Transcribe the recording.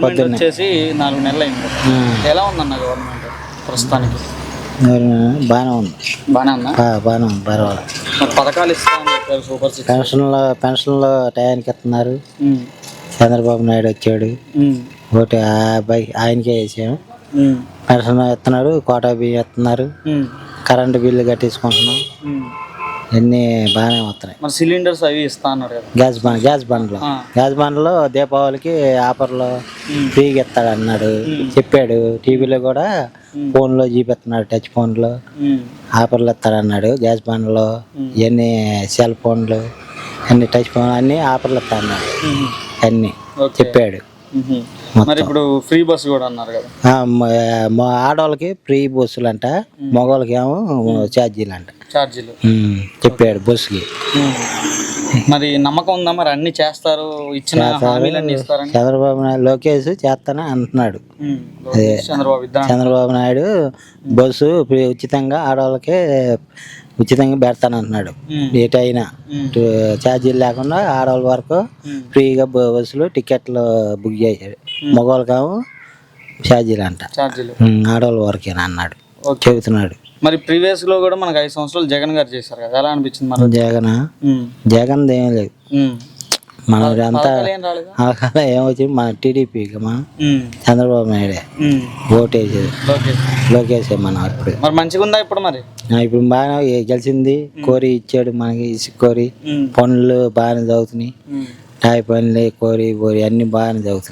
వచ్చేసి 4 నెలలు అయింది. ఎలా ఉందన్న గవర్నమెంట్ ప్రస్తుతానికి? బాగానే ఉంది. బాగానే ఉందా? బాగానే ఉంది, పర్వాలేదు. మరి పథకాలు ఇస్తా అని చెప్పారు, సూపర్ సిక్స్. పెన్షన్లు టయానికి ఇస్తున్నారు. చంద్రబాబు నాయుడు వచ్చాడు, ఓటు అబ్బాయి ఆయనకే వేసాము. పెన్షన్ ఇస్తున్నారు, కోటా బియ్యం ఇస్తున్నారు, కరెంటు బిల్లు కట్టించుకుంటున్నాం. అన్నీ బాగానే వస్తున్నాయి. మరి సిలిండర్స్ అవి ఇస్తా అన్నారు కదా. గ్యాస్ బండ్లో దీపావళికి ఆఫర్లో ఫ్రీగా ఇస్తాడు అన్నాడు, చెప్పాడు. టీవీలో కూడా ఫోన్లో చూపిస్తున్నాడు, టచ్ ఫోన్లో ఆఫర్లు ఇస్తాడు అన్నాడు. గ్యాస్ బండ్లో ఇవన్నీ సెల్ ఫోన్లు అన్ని టచ్ ఫోన్ అన్నీ ఆఫర్లు ఇస్తా అన్నాడు, అన్నీ చెప్పాడు. మరి ఇప్పుడు ఫ్రీ బస్సు కూడా అన్నారు కదా. ఆడవాళ్ళకి ఫ్రీ బస్సులు అంట, మగవాళ్ళకి ఏమో ఛార్జీలు అంట. చెప్పాడు బస్సుకి. మరి నమ్మకం ఉందా? మరి అన్ని చేస్తారు, ఇచ్చిన హామీలన్నీ ఇస్తారని చంద్రబాబు నాయుడు లోకేష్ చేస్తానే అంటున్నాడు. చంద్రబాబు నాయుడు బస్సు ఉచితంగా ఆడవాళ్ళకి ఉచితంగా పెడతానంటున్నాడు. ఏటైనా ఛార్జీలు లేకుండా ఆడవాళ్ళ వరకు ఫ్రీగా బస్సులు టికెట్లు బుక్ చేశాడు. మగవాళ్ళకేమో ఛార్జీలు అంట, ఆడవాళ్ళ వరకేనా అన్నాడు, చెబుతున్నాడు. మరి ప్రీవియస్ లో కూడా మనకు 5 సంవత్సరాలు జగన్ గారు చేశారు కదా, ఎలా అనిపించింది? మన జగన్ ఏం లేదు, మన అంతా ఏమొచ్చింది మన టీడీపీ, మన చంద్రబాబు నాయుడే ఓటేసేది, లోకేష్ మనం. ఇప్పుడు మరి మంచిగా ఉందా ఇప్పుడు? మరి ఇప్పుడు బాగా గెలిచింది, కోరి ఇచ్చాడు మనకి, ఇసుక కోరి పనులు బాగానే చదువుతున్నాయి, టాయి పనులు కోరి అన్ని బాగానే చదువుతున్నాయి.